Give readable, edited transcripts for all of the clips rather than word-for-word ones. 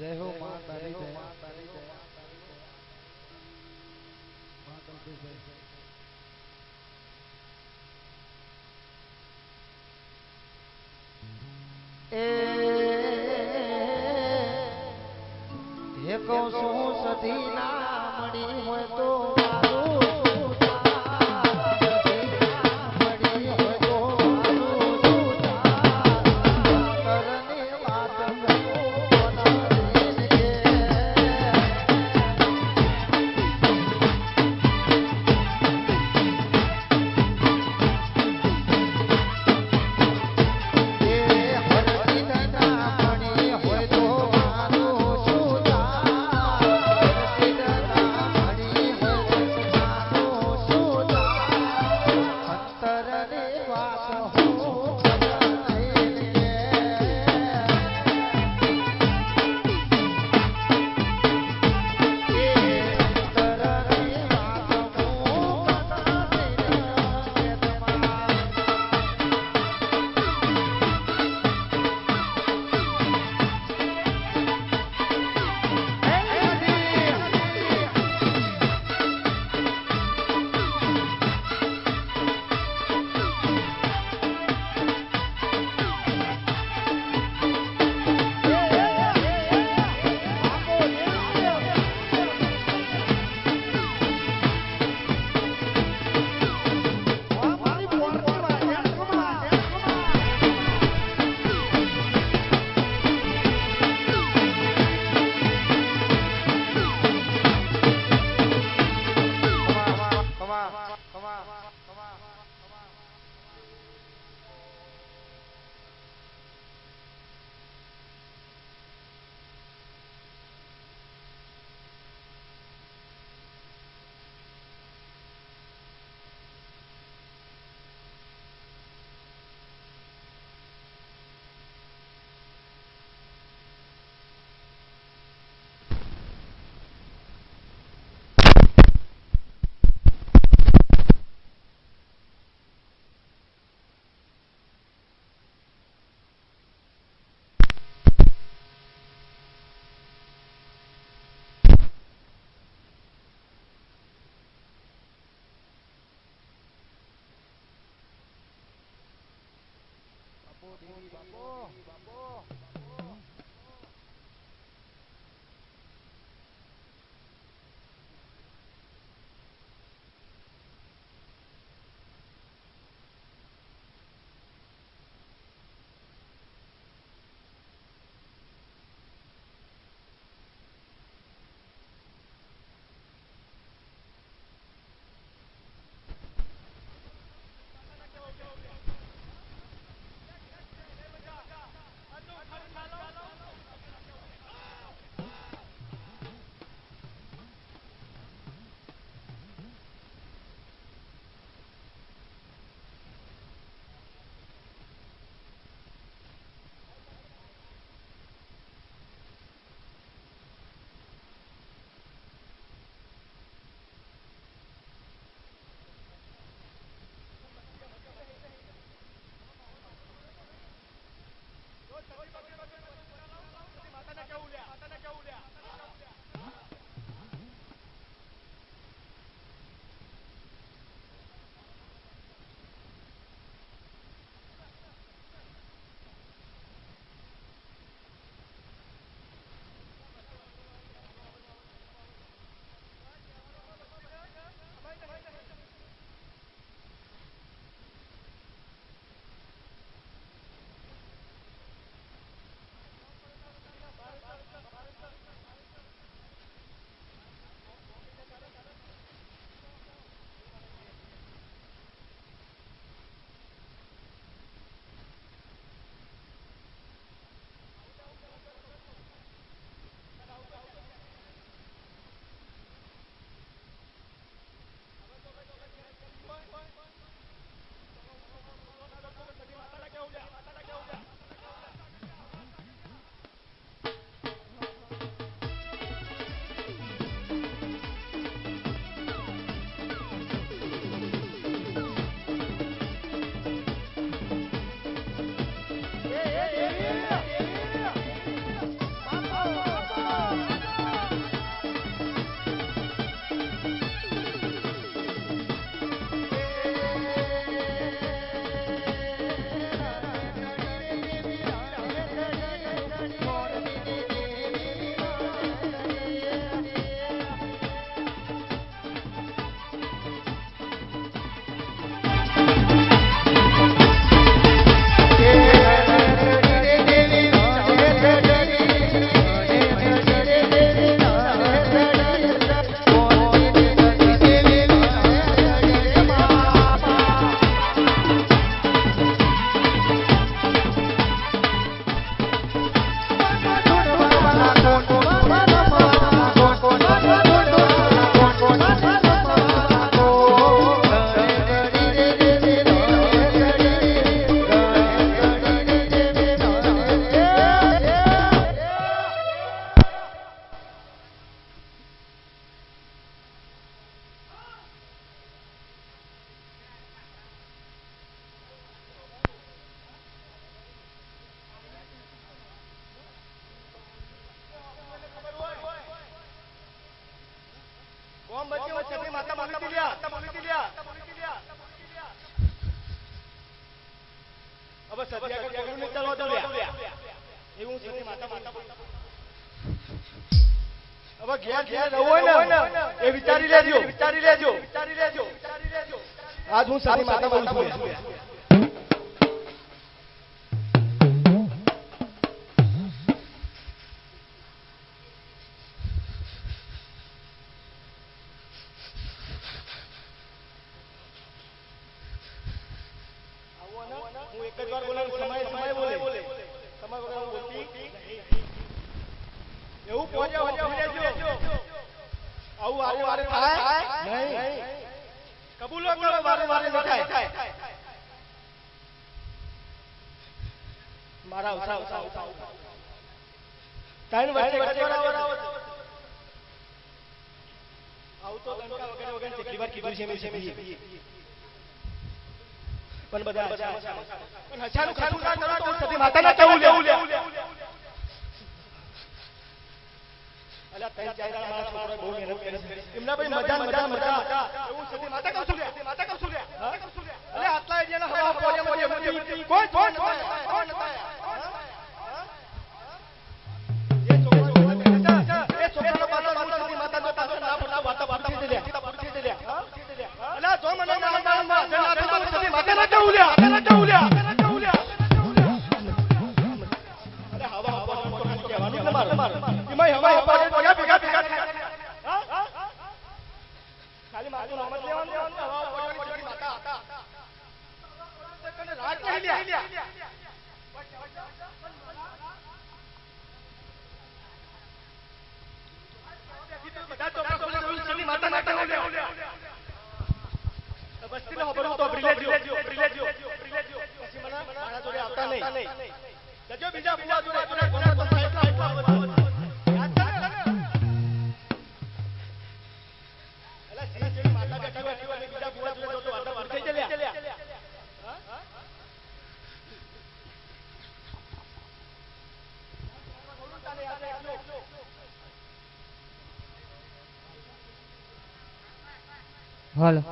जय हो मां तारी जय मां करते जय हे को सु सधी ना मणी होय तो હવે ઘેર ઘેર રહો ને એ વિચારી લેજો આજ હું સતી માતા બોલું છું હું એક જ વાર બોલાવું સમય બોલે સમય વગર બોલતી એવું પોજા લેજો આવું વારે થાય નહીં કબૂલ કરો વારે ન થાય મારા ઉઠાવ તાણ વચ્ચે આવો તો લંકા વગર કેટલી વાર કીધું છે મેં પણ બધા પણ હજાનું ખાનું ના કરો તો સતી માતા ના કેવું લેવું અલા તઈ ચાઈરા મારા છોકરા બહુ મહેનત કરી છે એમના ભાઈ મજા એવું સતી માતા કહું છું લે અલે આટલા એરિયાના હવા પોડિયા મધ્ય કોઈ નતા એ છોકરાનો પાછળ સતી માતા જો પાછળ ના પડતા વાતા પૂછી દે અલા જો મને ના સતી માતા ના કેવું લે અરે હવા કહેવાનું તમારું એમાં હવા ભેગા ખાલી મારું નામ જ લેવાનું હવા પડવાની માતા હતા તને રાત નહીં લ્યા બધા ચોકડા સતી માતા ના કેવું લે બસ્તીને ખબરું તો ભરી લેજો પછી મને મારા જોડે આવતા નહીં જજો બીજા બુવા જોડે ગુના તો એટલા યાદ છે અલા સીધી માતા બેઠા હોય બીજા બુવા જોડે તો વાતા પર થઈ જલ્યા હાલો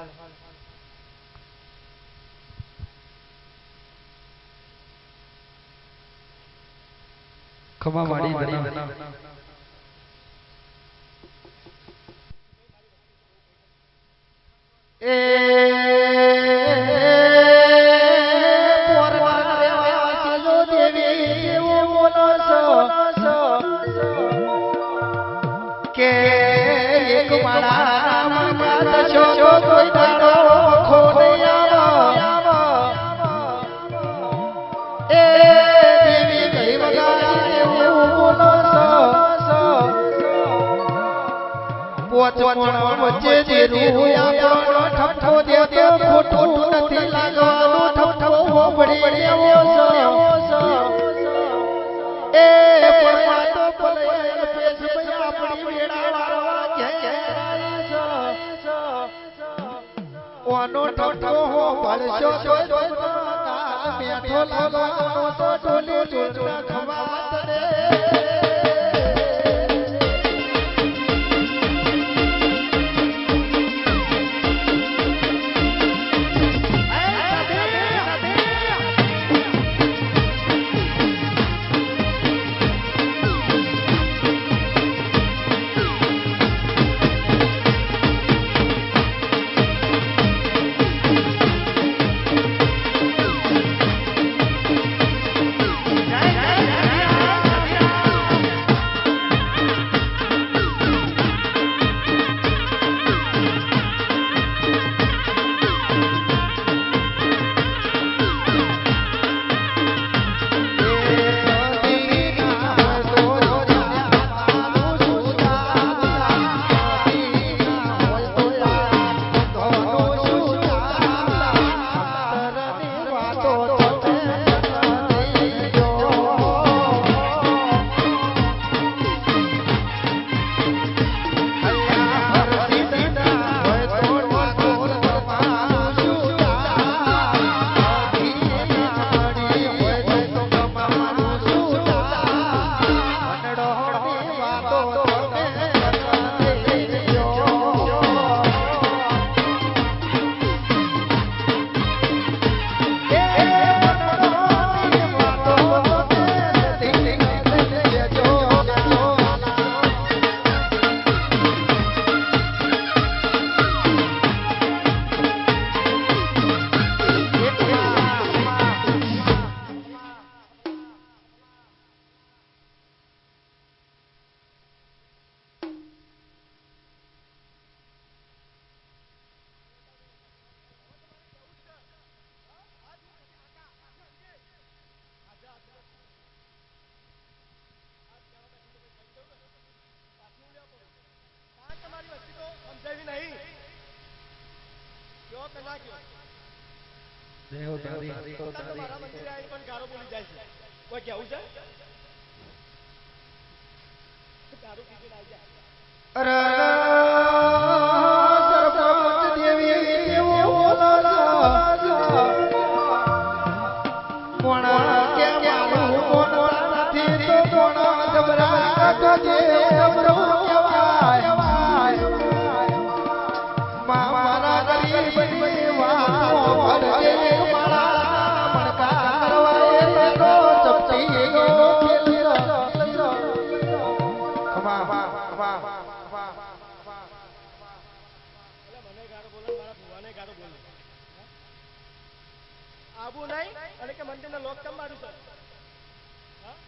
ખમા માડી બના એ પોરવા રેવા સિલો દેવી એવો બોલો છો કે એક માળા માગા છો કોઈ દાડો ખોને આવો એ દેવી ગઈ વગાડી એવું બોલો છો પોચવણ વચ્ચે દેરું આપણો ઠઠ્ઠો દેતો ખોટું નથી લાગવાનું ઠઠ્ઠો હોબડી એવો છો એ પરમા તો ભલે પેસ ભઈ આપણી વેડા વાળવા ઘેરાય છો ઓનો ઠઠ્ઠો હો ભળશો તો બેઠો લાગવાનો તો ટોલી ટોટલા ખવાત રે જય દેવ તારી મારા મંદિરે આવીને પણ ગારો બોલી જાય છે. કોઈ કેવું છે? દારૂ પીને આવી જાય. અરે સરપંચ દેવી દેવો બોલાલા કોણા કે મારું કોના નથી તો કોણા જબરા તો જે જબરો કહેવાય મારા ગરીબ વાઓ ભરજે મારા મણકા કરવાય તો ચપટી ગો ખમા મને ગારો બોલે, મારા ભુવાને ગારો બોલે. આબુ નહીં અને કે મંદિરના લોક કેમ મારું છે?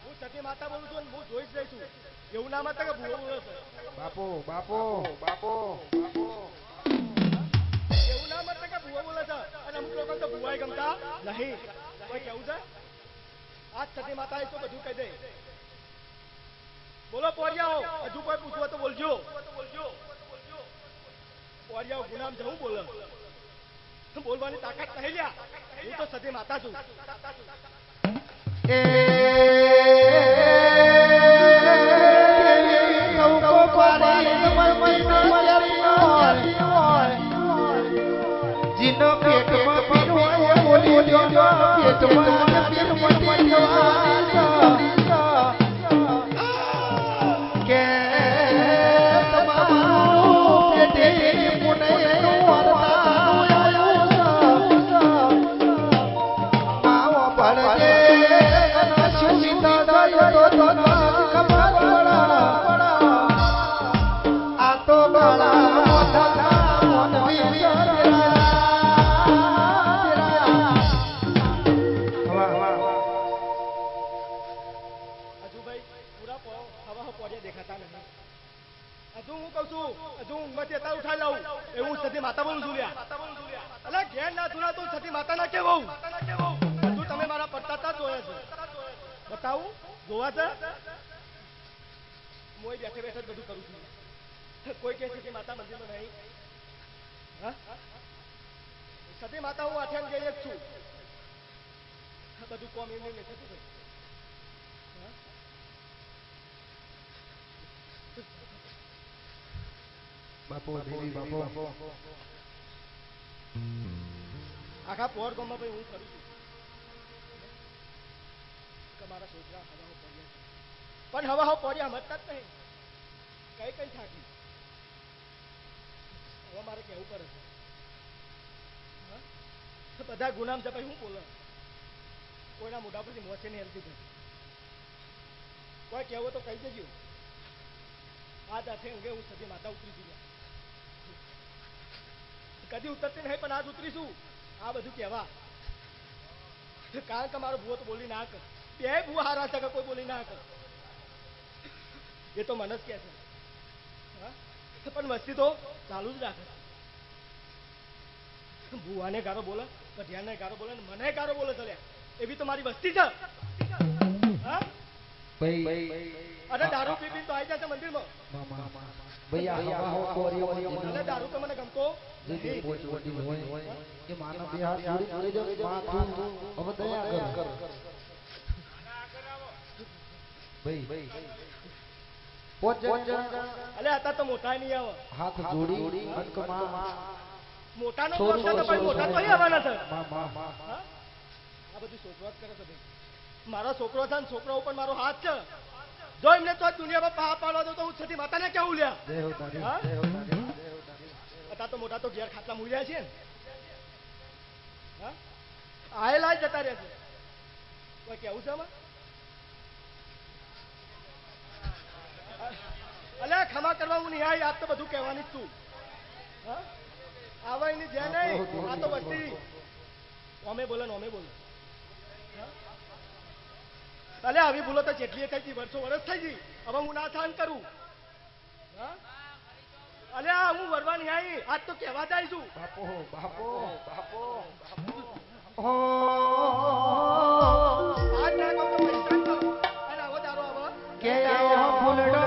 હું સતી માતા બોલું છું અને હું જોઈ જ રહી છું. એવું ના માતા કે ભુવો બોલે છે. બાપો બાપો બાપો એવું ના માતા કે ભુવો બોલે છે. અને અમુક લોકો તો ભુવાય ગમતા નહીં. કોઈ કેવું છે? આજ સતી માતા તો બધું કહી દે. બોલો પોરિયાઓ, હજુ કોઈ પૂછવું તો બોલજો. પોરિયાઓ ગુનામ જવું બોલે. બોલવાની તાકાત નહીં લ્યા. હું તો સતી માતા છું. એ નૌકો પારી જીનો પેટમાં પીરવાય બોલી પેટમાં પીરવાય કે તમારું પેટે પુનઃ માતા બોલું છું લ્યા. અલા ઘેર ના થુરા તો સતી માતા ના કેવું? હજુ તમે મારા પડતા જોયા છે. બતાવું જોવા છે? હું બેઠે બેઠે બધું કરું છું. કોઈ કહે સતી માતા મંદિરમાં નહીં. સતી માતા હું આઠે જઈ જ છું. બધું કોમ એમ નહીં થતું. બાપો દેવી બાપો આખા પોર ગામમાં ભાઈ હું કરું છું કે મારા છોકરા હવાઓ પડ્યા પણ હવાઓ પડ્યા સમજતા જ નહીં. કઈ કઈ થાકી હવે મારે કેવું પડે છે. બધા ગુનામ છે ભાઈ હું બોલો. કોઈના મોઢા પરથી મોચે નહીં હલતી ભાઈ. કોઈ કહેવું તો કહી દેજો. આજ હાથે અંગે હું સદી માતા ઉતરી છું. કદી ઉતરતી નહીં પણ આજ ઉતરીશું. આ બધું કહેવા કારણ કે મારો ભૂવો તો બોલી ના કર. બે ભૂવા હારા છે કે કોઈ બોલી ના કર. એ તો મને જ કહે છે પણ મસ્તી તો ચાલુ જ રાખે. ભૂવાને ગારો બોલે, કઢિયાને ગારો બોલે, મને ગારો બોલે ચાલ્યા. એવી તો મારી વસ્તી છે. અરે દારૂ પી પી તો આવી જશે મંદિરમાં. દારૂ તો મને ગમતો હતા તો મોટા નહીં આવે. હાથ જોડી મોટા નો મોટા તો મોટા તો આવવાના છે. આ બધું છોકરો જ કરે છે ભાઈ. મારો છોકરો છે ને છોકરા ઉપર મારો હાથ છે. જો એમને તો દુનિયામાં પા પાડવા દો તો હું છતી માતાને કેવું લ્યા. હતા તો મોટા તો ઘેર ખાટલા મૂલ્યા છે ને. આયેલા જતા રહે છે. કોઈ કેવું છે અલ્યા ખમા કરવા હું નહીં આવી. આજ તો બધું કહેવાની જ તું. આવા એની જ્યાં નહીં. આ તો વસ્તી ઓમે બોલે ને ઓમે બોલે. અલે આવી ભૂલો તો જેટલી થઈ ગઈ વર્ષો વર્ષ થઈ ગઈ. હવે હું ના થાન કરું. અલે હું વરવા નહીં આવી. આજ તો કહેવા જાય છું. બાપો બાપો બાપો આજ ના કહું તો પૈસા કહું. અને આવો દારો આવો કે આવો ફૂલડો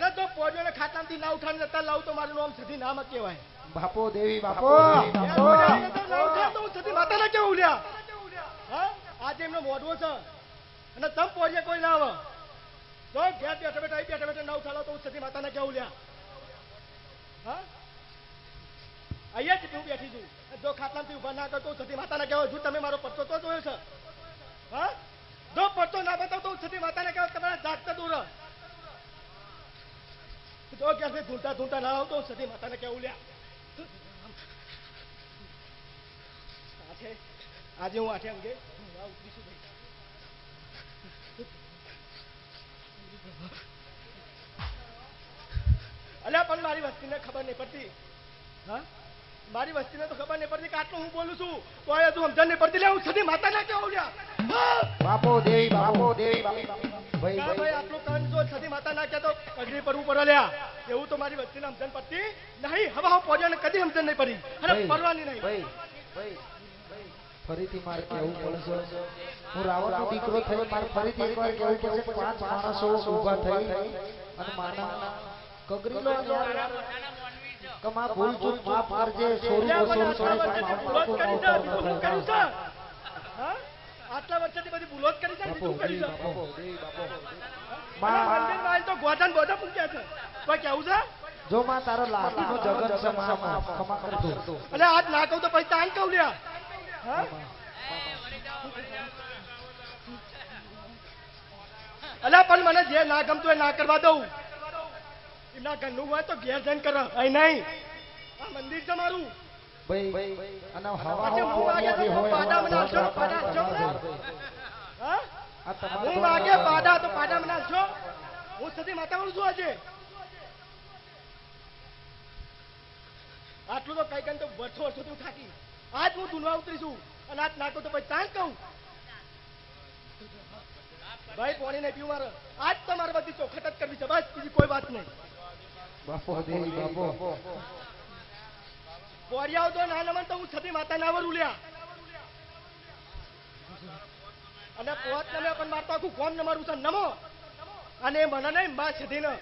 અરે તો પોજોને ખાટલામાંથી ના ઉઠાડીને જતા લાવું તો મારું નામ સધી નામ કહેવાય. બાપો દેવી બાપો ના ઉઠાડ તો હું સધી માતાને કેવું લ્યા? હા આજે એમનો મોઢવો છે અને તમ પોજે કોઈ ના આવે તો ઘેર બેઠા બેઠા ના ઉઠાડો તો હું સધી માતાને કેવું લ્યા? હા અહીંયા જ હું બેઠી છું. જો ખાટલામાંથી ઉભા ના કરતો સતી માતાને કહેવાય. જો તમે મારો પડતો તો જોયો છે. હા જો પડતો ના બતાવ તો સતી માતાને કહેવાય. તમારા જાગતા દૂર જો ક્યાંથી ધૂંટા ધૂંટા ના આવતો સતી માતાને કેવું લ્યા? આજે હું આઠે અંગે ઉતરીશું ભાઈ. અલ્યા પણ મારી વસ્તીને ખબર નહીં પડતી. હા મારી વસ્તીને તો ખબર નહીં પડતી કે આટલું હું બોલું છું તો એ તું સમજણ નહીં પડતી. લે હું સદી માતા ના કેવું લ્યા? બાપો દેવી ભાઈ ભાઈ આટલું કાન જો સદી માતા ના કે તો કગડી પડવું પડે લ્યા. એવું તો મારી વસ્તીને સમજણ પડતી નહીં. હવે હું પોજાને કદી સમજણ નહીં પડી અને પડવાની નહીં. ભાઈ ફરીથી મારે કેવું પડશે. હું રાવણનો દીકરો થયો મારે ફરીથી એકવાર કેવું પડશે. 5 માણસો ઊભા થઈ અને માના કગરી લો કમા ભૂલ ચૂક માફ કરજે. સોરું આટલા વર્ષથી બધી ભૂલો જ કરી છે. શું કરી છે? મંદિરમાં તો ગોધન બોધા પૂછ્યા છે. કોઈ કેવું છે? જો માં તારો લાઠીનો જગન છે માં ખમા કરતો. એટલે આજ ના કહું તો પછી તાન કહું લ્યા. હા અલ્યા પણ મને જે ના ગમતું એ ના કરવા દઉં. એમના ઘરનું હોય તો ઘેર જઈને કરો. અહીં નહીં આ મંદિર છે મારું. ભાઈ અને હવા હું વાગે પાડા તો પાડા મને છો. હું સતી માતા બોલું છું આજે. આટલું તો કઈ કઈ તો વર્ષોથી હું થાકી. આજ હું ધૂનવા ઉતરીશું અને આજ નાખો તો પછી તાન કહું. ભાઈ પાણી નહીં પીવું મારે. આજ તો મારે બધી ચોખટ જ કરવી છે બસ, બીજી કોઈ વાત નહીં. બાપો દેવી બાપો પોરિયાઓ તો ના નમન તો હું સતી માતા ના વરું લ્યા. અને પોત નમે પણ મારતો આખું કોમ ને મારું છે નમો. અને મને નહીં માં સતી ને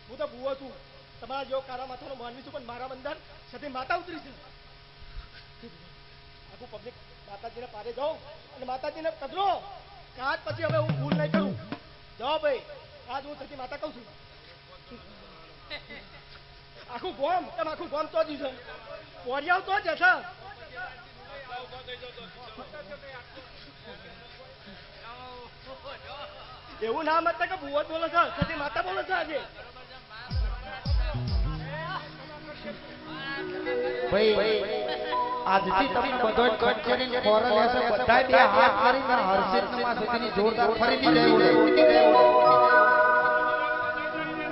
હું તો ભૂવો છું. તમારા જેવો કારા માથાનો માનવી છું પણ મારા અંદર સતી માતા ઉતરી છે. આખું પબ્લિક માતાજીને પારે જાઓ અને માતાજીને કદરો કે આજ પછી હવે હું ભૂલ નહીં કરું. જાઓ ભાઈ આજ હું સતી માતા કહું છું. આખું ગોમ તમે આખું ગોમ તો જ છે. પોરિયાઓ તો જ હશે. એવું ના મત કે ભૂવો જ બોલે છે સતી માતા બોલે છે આજે. ભાઈ આજથી તમને બધો જ કટ કરીને ફોરલ લેશે. બધાય બે હાથ કરીને હર્ષિત નમા સુધીની જોરદાર ફરીથી લેવું.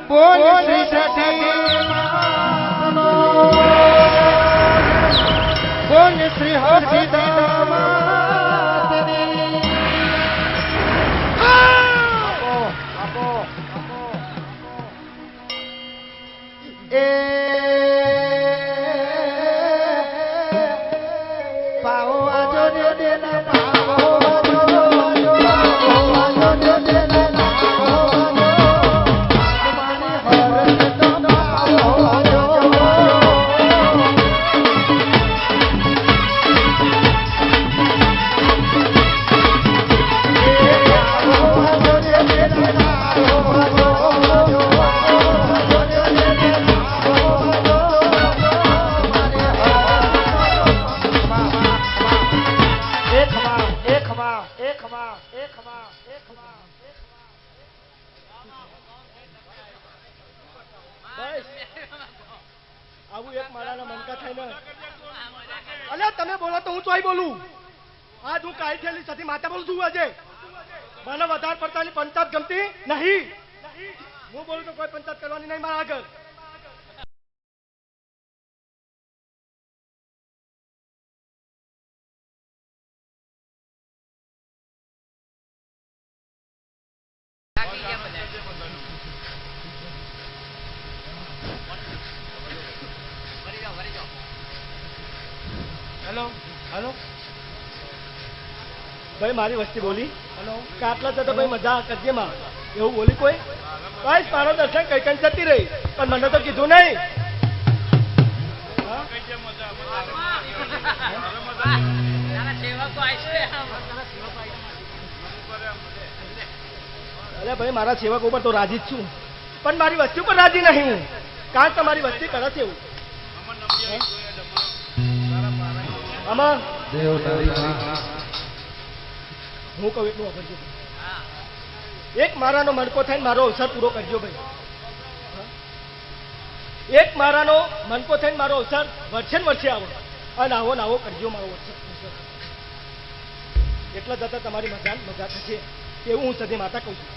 બોલ શ્રી સતી માનો, બોલ શ્રી હર્ષિતા માતની. આપો એ પાઓ આજો દે દેના પાઓ આજો દે દેના તમારે હરત તો પાઓ આજો આવું એક મારાના મનકા થાય ને. અલ્યા તમે બોલો તો હું ચોઈ બોલું. આજ હું કાઈ થયેલી સતી માતા બોલું છું આજે. મને વધારે પડતાની પંચાયત ગમતી નહીં. હું બોલું તો કોઈ પંચાયત કરવાની નહીં મારા આગળ. હેલો હેલો ભાઈ મારી વસ્તી બોલી. હેલો કાટલા તો ભાઈ મજા કરજે માં. એવું બોલી કોઈ? બસ મારો દર્શન કઈ કઈ જતી રહી, પણ મને તો કીધું નહીં. અરે ભાઈ, મારા સેવક ઉપર તો રાજી જ છું, પણ મારી વસ્તી ઉપર રાજી નહીં હું, કારણ કે મારી વસ્તી કરે છે એવું. આમાં હું કહું એટલું વાપરજો. એક મારાનો મણકો થઈને મારો અવસર પૂરો કરજો ભાઈ. એક મારાનો મણકો થઈને મારો અવસર વર્ષે ને વર્ષે આવો, અને આવો ને આવો કરજો મારો અવસર. એટલા જતા તમારી મજા થશે એવું હું સધી માતા કહું છું.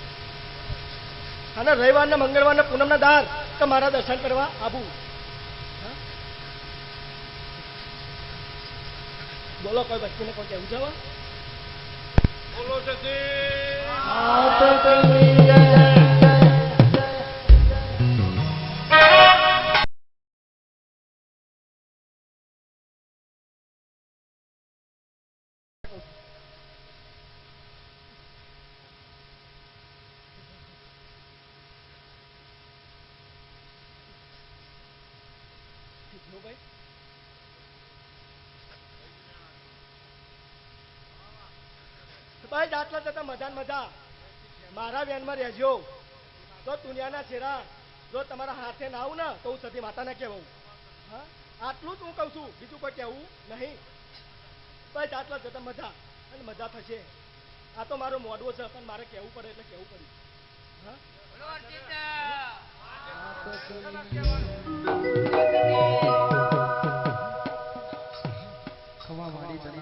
અને રવિવારના મંગળવારના પૂનમના દાર તમારા દર્શન કરવા આવું. બોલો કોઈ વસ્તીને કોઈ કહેવું જવા? બોલો ભાઈ, આટલા જતા મજા મજા મારા વેનમાં રહેજો. તો દુનિયાના છેડા જો તમારા હાથે ના આવું ને તો હું સતી માતાને કહેવું. હા, આટલું જ હું કહું છું, બીજું કોઈ કહેવું નહીં. ભાઈ, આટલા જતા મજા અને મજા થશે. આ તો મારો મોઢું છે, પણ મારે કહેવું પડે એટલે કહેવું પડ્યું. હા, ખમા મારી તને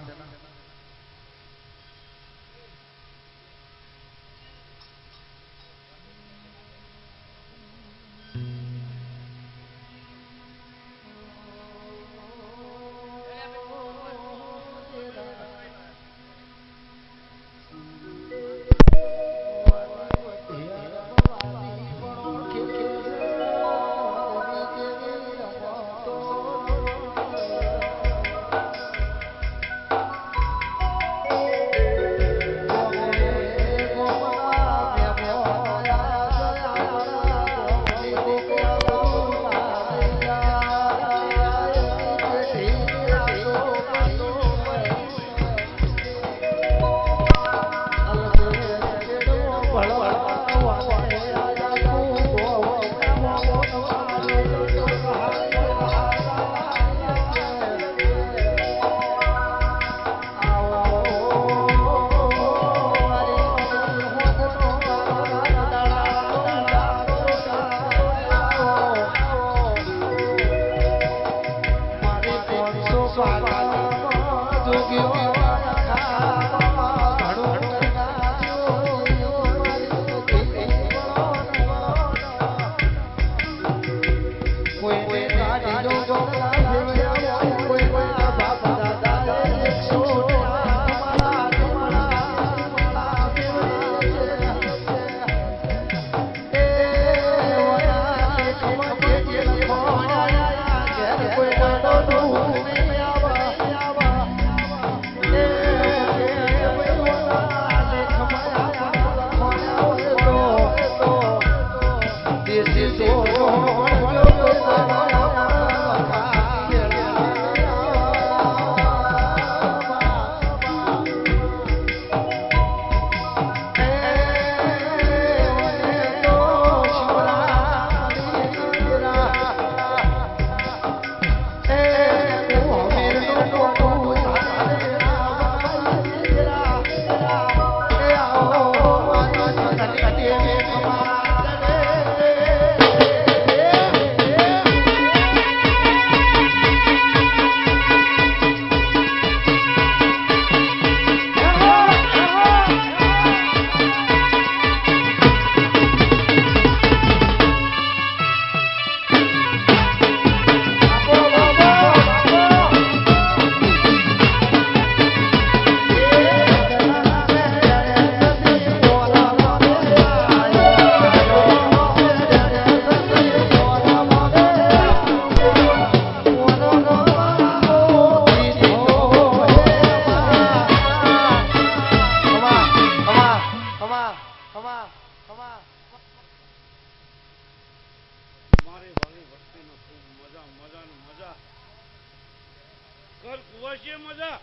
બસ એ મજા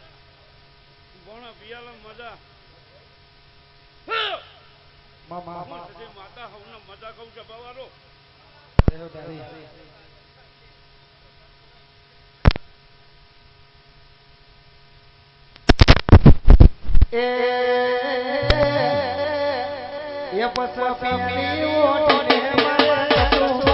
ભણા પિયાલા મજા માતા હવના મજા કહું છે બાવારો એ પસ પીલી ઓટને મારે કશું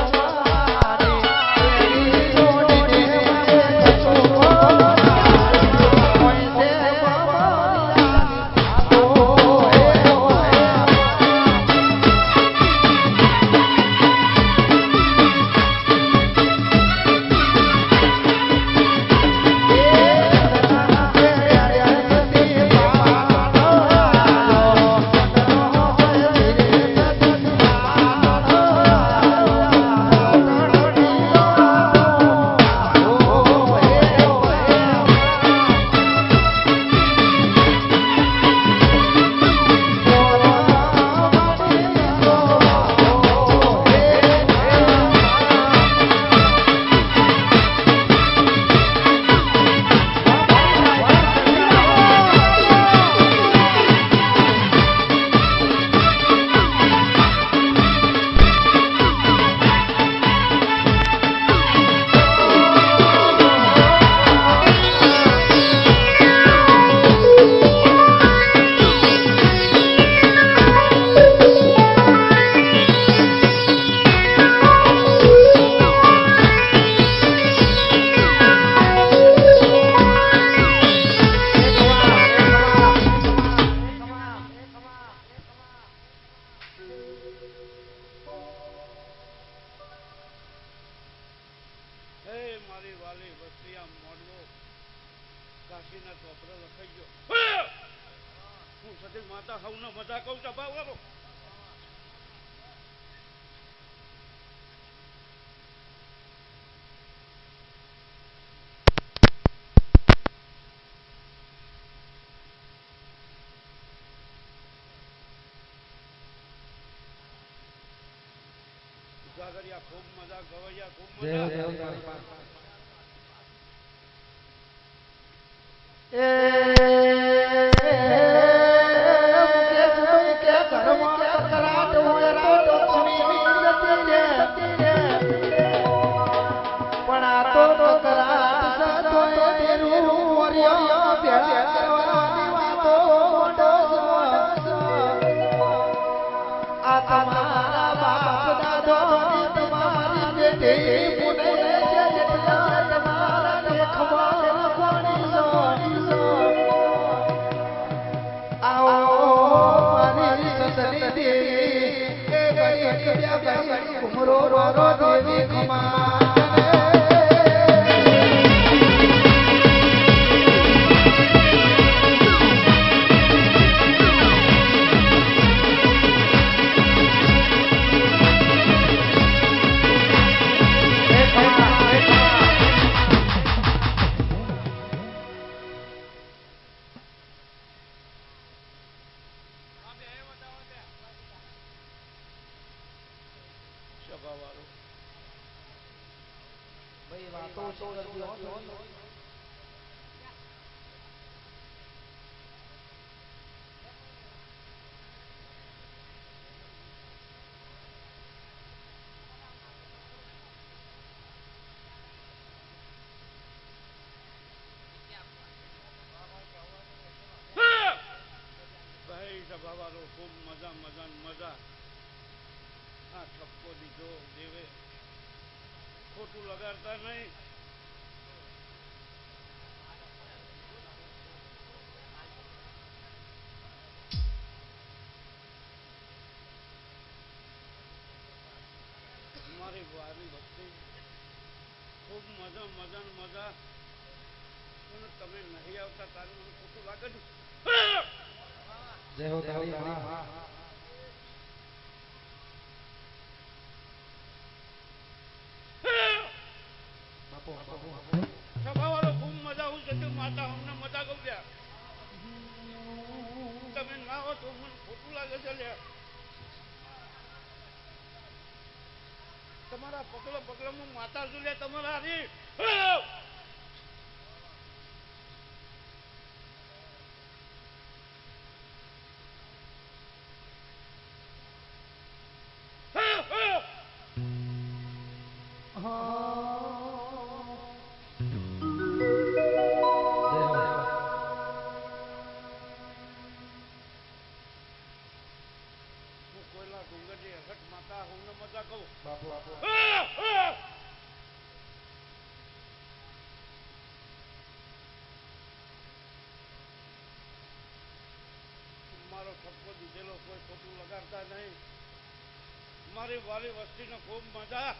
મારી વાલી વસ્તિયા મોડવો કાશીના ચોપડા લખાઈ ગયો હું સતી માતા હવના મજા કહું છું બાવારો જાગરિયા ખૂબ મજા ગવૈયા ખૂબ મજા દેવી ખમા બાવારો ખૂબ મજા મજા મજા આ ઠપકો દીધો દેવે ખોટું લગાડતા નહીં મારી વારી વસ્તુ ખૂબ મજા મજા મજા તમે નહીં આવતા તારું મને ખોટું લાગે છે જય હો તારી માં બાપુ સભાવાળો ખૂબ મજા હું છે માતા અમને મજા કહું લ્યા તમે ના હો તો મને ખોટું લાગે છે લ્યા તમારા પગલો પગલામાં માતા જો લ્યા તમારા હરી મારી વાલી વસ્તીને ખૂબ મજા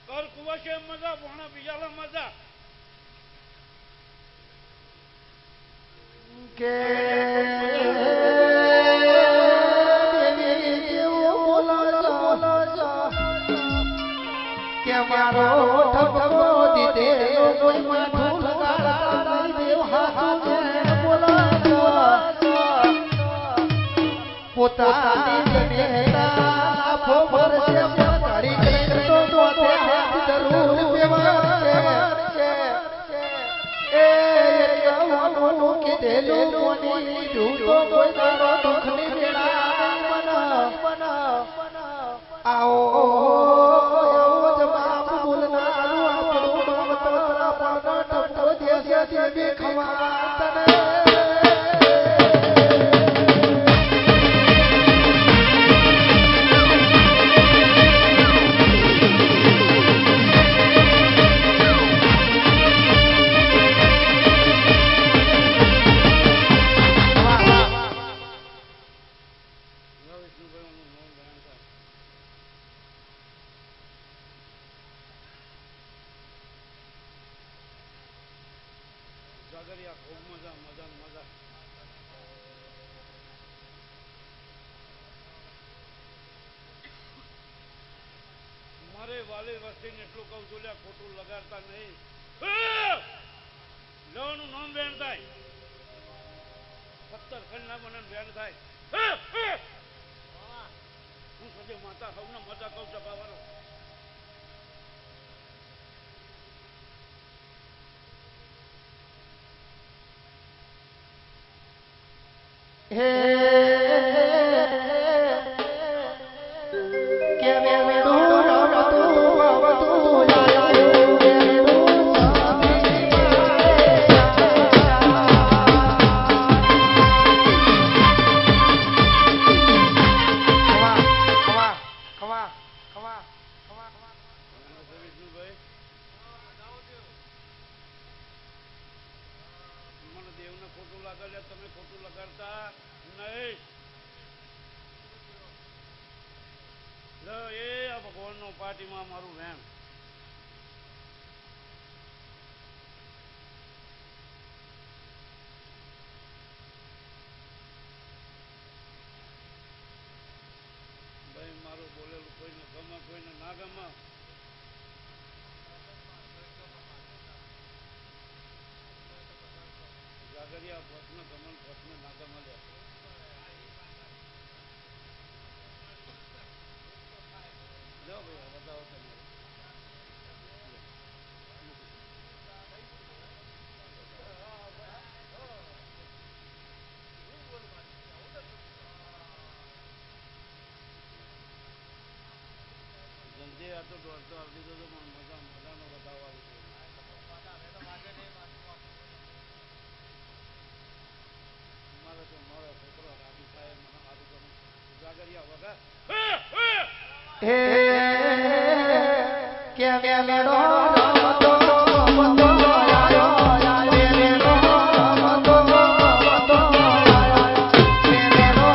કર કુવાશે મજા ભોણા બીજાલા મજા કે દેવી જેવો બોલા કે મારો ઠપકો દીધેલો કોઈ માથું લગાડતા નહીં દેવ હાથું બોલા પોતાની જનેતા આફો ભરશે પકડી કરી તો પોતે હાથ જરૂર વ્યવહાર છે એ યવનું કીધેલું કોની ઢૂંઢો કોઈ તારો દુઃખની વેળા મન આવો જવાબ બોલનારું આપણું નામ તો આપણો ટપકો દેશે દેવી ખવા તને જાગરિયા ખૂબ મજા મજા મજા મારે વાલી વસ્તીને એટલું કહું છું લ્યા ખોટું લગાડતા નહીં લેવાનું નામ બેન થાય 17 ખંડના મને બેન થાય હું સજે માતા સૌને મજા કહું ચપાવાનો હે કે મેળું રમતું આવતું આયો મેળું મને દેવને ખોટું લાગે તમે ખોટું લગાડતા નહીં એ આ ભગવાનનો પાર્ટીમાં મારું વેણ ભાઈ મારું બોલેલું કોઈને ગમે કોઈને ના ગમે જાગરિયા પ્રશ્ન ગમન પ્રશ્ન ના ગમે લે જાઓ ભાઈ બતાવો તમે જલ્દી આ તો દોડતો આવી દીધો તો મજાનો બતાવવા આવી મારે તો મારો છોકરો રાજી થાય મને સારું ગમે જાગરિયા વગર હે કે મેળો રમતો આવતો આયો મેળો રમતો આવતો આયો મેળો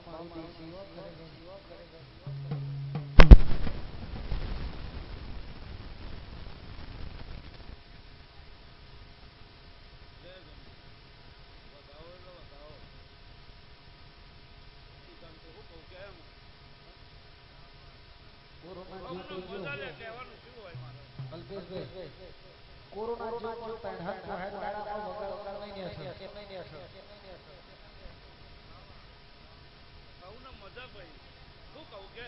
મારી દેશી કોરોના જો પણ હર દાડામાં વગર નહીં હશે મજા ભાઈ શું કહું કે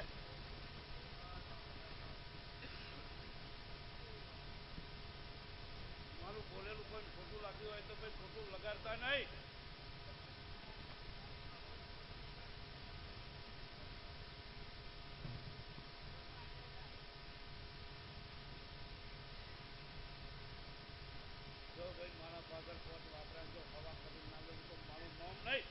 મારું બોલેલું કોઈ ખોટું લાગ્યું હોય તો ભાઈ ખોટું લગાડતા નહીં. જો ભાઈ મારા ફાધર પોત વાપરાય જો હવા કરી ના લઉં તો મારું નામ નહીં.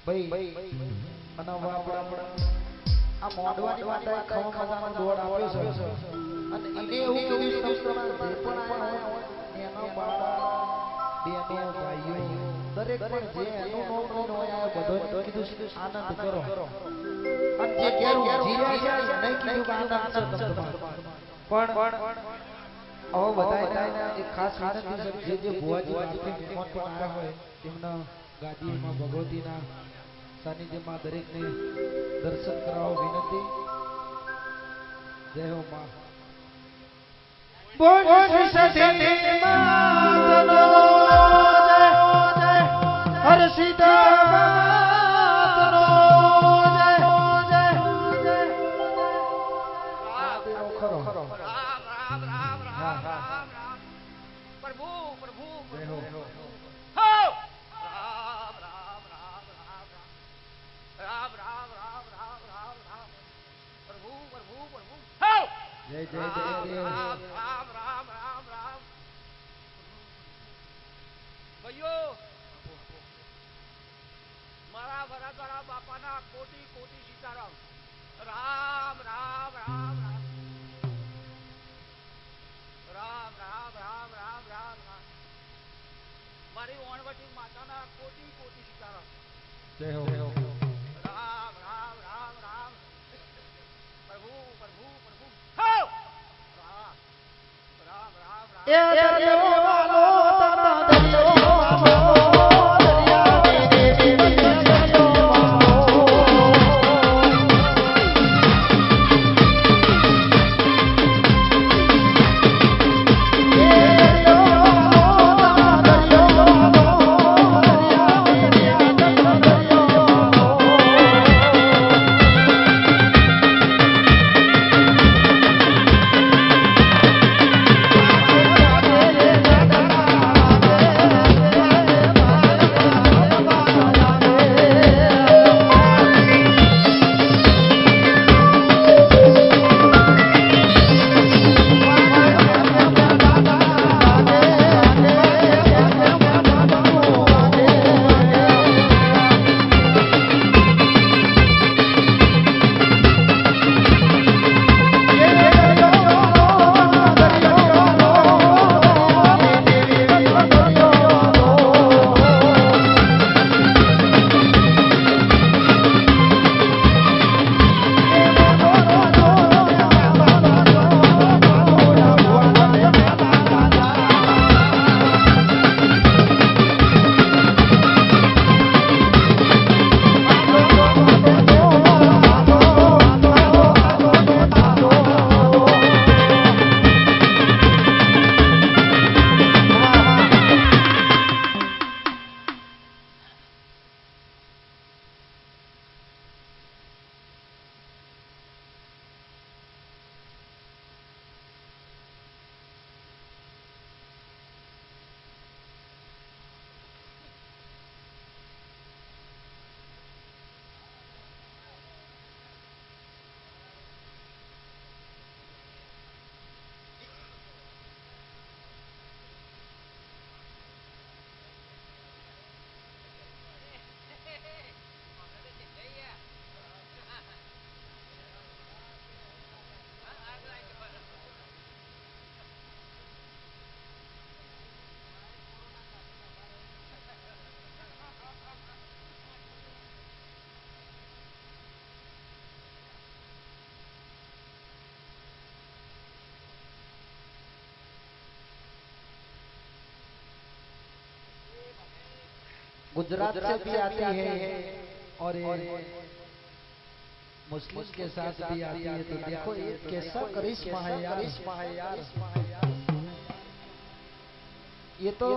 ભાઈ અને આપણા આ મોડવાની માતાએ ખવામાતાનો દોડ આપ્યો છે અને એને એવું કીધું છે તમારે જે પણ આયા હોય એનો બાળા બેનો ભાઈઓ દરેક પણ જે એનું નામ લઈને હોય આ બધો કીધું છે આનંદ કરો અને જે કેરું જીવ્યા છે નહીં કીધું કે આનંદ છે તમારો પણ હવે બધાય એક ખાસ આનંદ છે જે ભુવાજી વાજપેયી મહેમાન પણ આવ્યા હોય તેમના ગાદીમાં ભગવતીના સાનિધ્યમાં દરેકને દર્શન કરાવો વિનંતી. જય હો માં. બોલ સતી માતનો જય હર સીતા માતનો જય જય જય ખરો રામ રામ રામ રામ રામ રામ પ્રભુ પ્રભુ જય હો હો રામ રામ રામ રામ રામ રામ પ્રભુ પ્રભુ પ્રભુ હો જય જય જય રામ રામ રામ રામ રામ ભાઈઓ મારા વરાતવાળા બાપાના કોટી કોટી સીતારામ રામ રામ રામ રામ રામ રામ રામ રામ રામ રામ મારી ઓણવટી માતાના કોટી કોટી સીતારામ જય હો રામ રામ રામ રામ પ્રભુ પ્રભુ પ્રભુ હો રામ રામ રામ રામ એ દરિયો વાલો તારા દરિયો વાલો દરિયા गुजरात से भी आती है और मुस्लिम के साथ भी आती है। तो देखो ये कैसा करिश्मा है यार। ये तो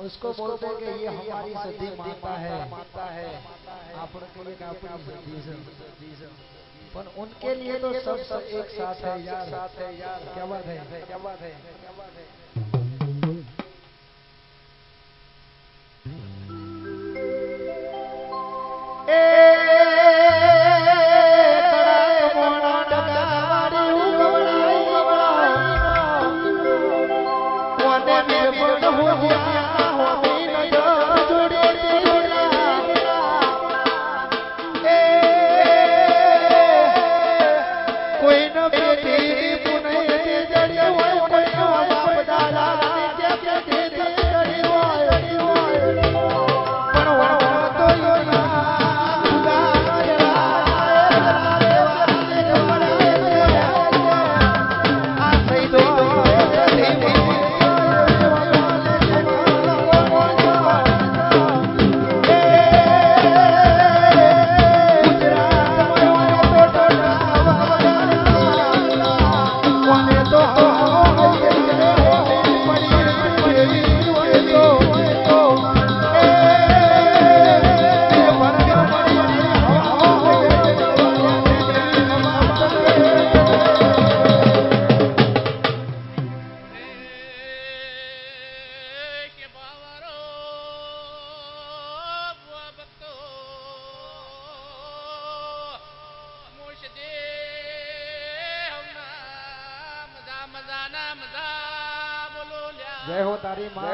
उसको बोलते हैं कि ये हमारी सती माता है। आपण के लिए अपनी सती है, पर उनके लिए तो सब एक साथ है यार। क्या बात है। जय हो तारी माँ।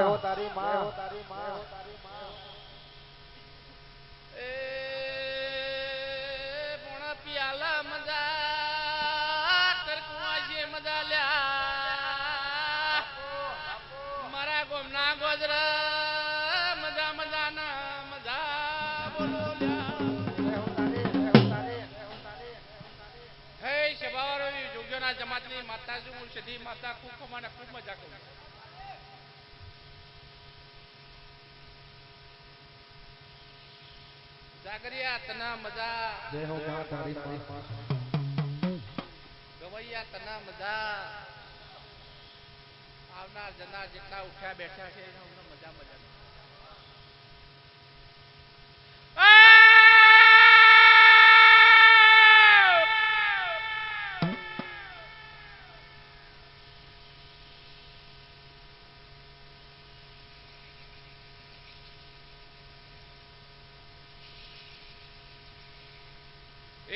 પોણા પિયાલા મજા તરકુઆ જે મજા લ્યા મારા ગોમના ગોજરા મજા મજા બોલો લ્યા હે સભાવાળો જોગ્યોના જમાતની માતા છું સધી માતા ખૂબ કમાને ખૂબ મજા કરું जागरिया तना मजा जय हो माँ तारी माँ। गवैया तना मजा आवनार जनार जितना उठ्या बैठा है मजा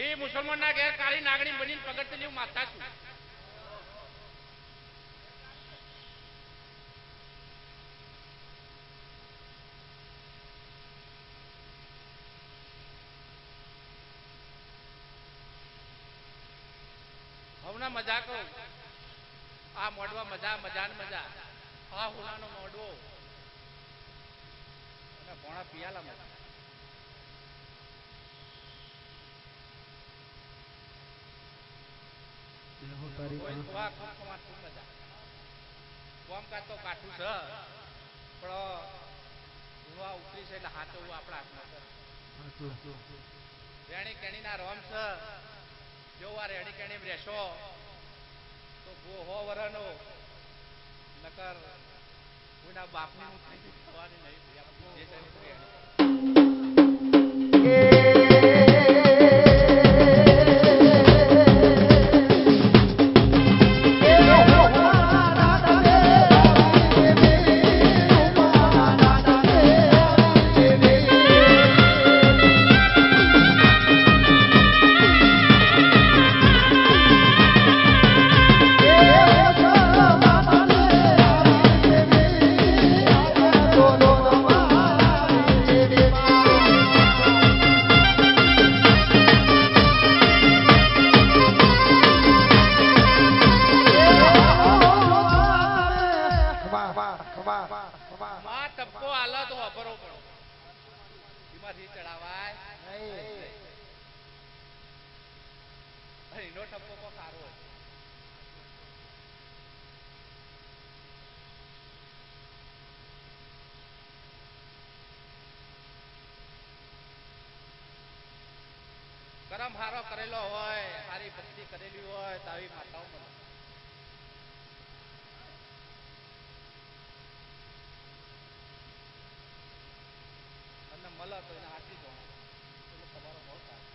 એ મુસલમાનના ઘેર કાળી નાગણી બનીને પગડતલી માતા છું હવના મજા કહું આ મોડવા મજા મજા આ હોનાનો મોડવો અને ભોણા પિયાલા મજા કોમ કાતો કાઠું છે પણ ઉતરી છે એટલે હાચવું આપણા હાથમાં રેણી કેણીના રોમ છે જો આ રેણી કેણી રહેશો તો 100 વરનો નકર કોઈના બાપની થવાની નહીં હારો કરેલો હોય સારી ભક્તિ કરેલી હોય તો આવી માતાઓ મળે અને મળે તો એને આશી દો એટલે તમારો બહુ સારો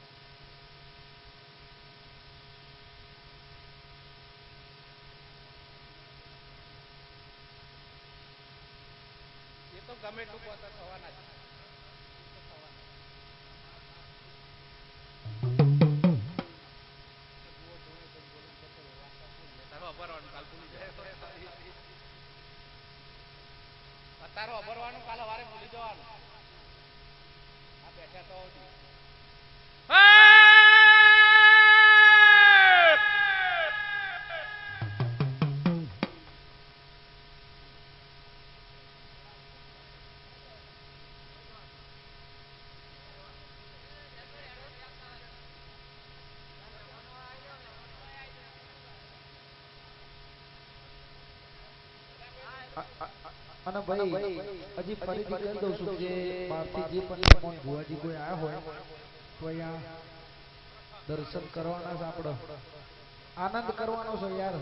એ તો ગમે એટલું પોતા થવાના જ અત્યારે અભરવાનું કાલે વારે ભૂલી જવાનું આ બેઠા તો અને ભાઈ હજી ફરીથી કહી દઉં છું જે બહારથી જે પણ તમોન ભુવાજી કોઈ આવ્યા હોય તો અહીંયા દર્શન કરવાના છે આપણો આનંદ કરવાનો છે યાર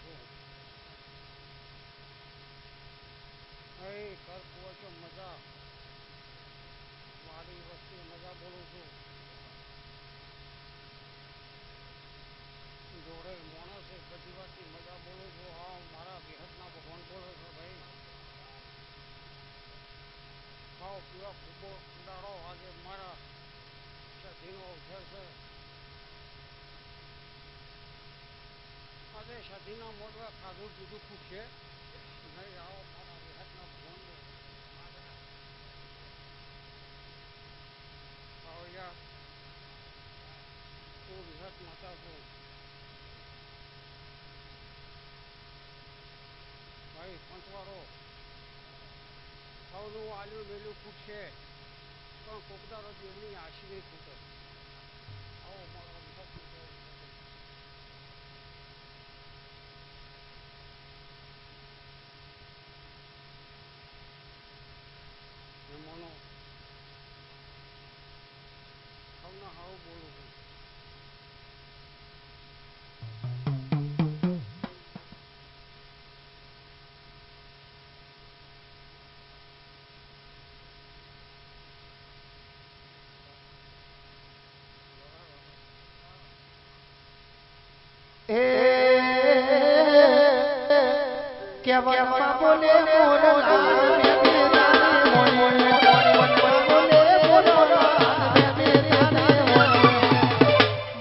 છું. એ કર પહોંચો મજા મારી વસ્તી મજા બોલું છું. જોડે માણસ છે બધી વાતની મજા બોલું છું. હા મારા બેહદના ભગવાન બોલે છે ભાઈ. ખાઓ પીવા ખૂબો ઉડાડો. આજે મારા સધીનો અવસર છે. આજે સધીના મોઢવા ખાધું પીધું પૂછશે નહીં. આવો મારા બેહદના ભગવાન બોલે. આવો યાર તું વિહત માતા છું. ભાઈ પંચવારો સૌનું આલ્યું મેલું ખૂટશે પણ કોકદારો દેવની આશી નહીં ખૂટે. આવો મારા વિહત મહેમાનો સૌના હાવ બોલું છું. કેવલમાં બોલે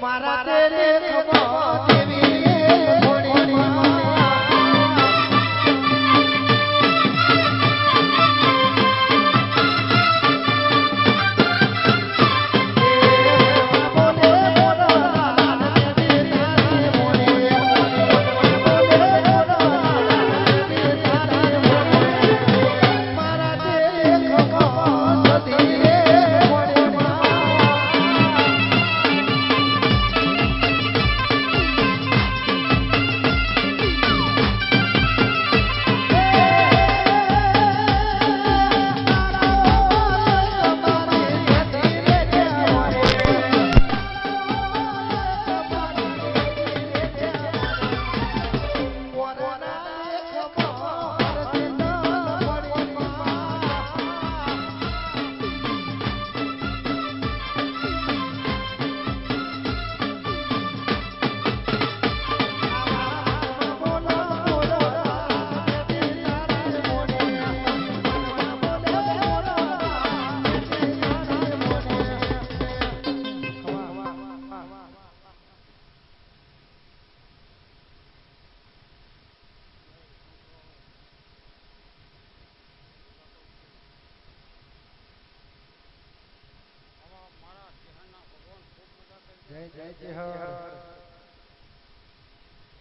મારા તેરે જય જય જય હર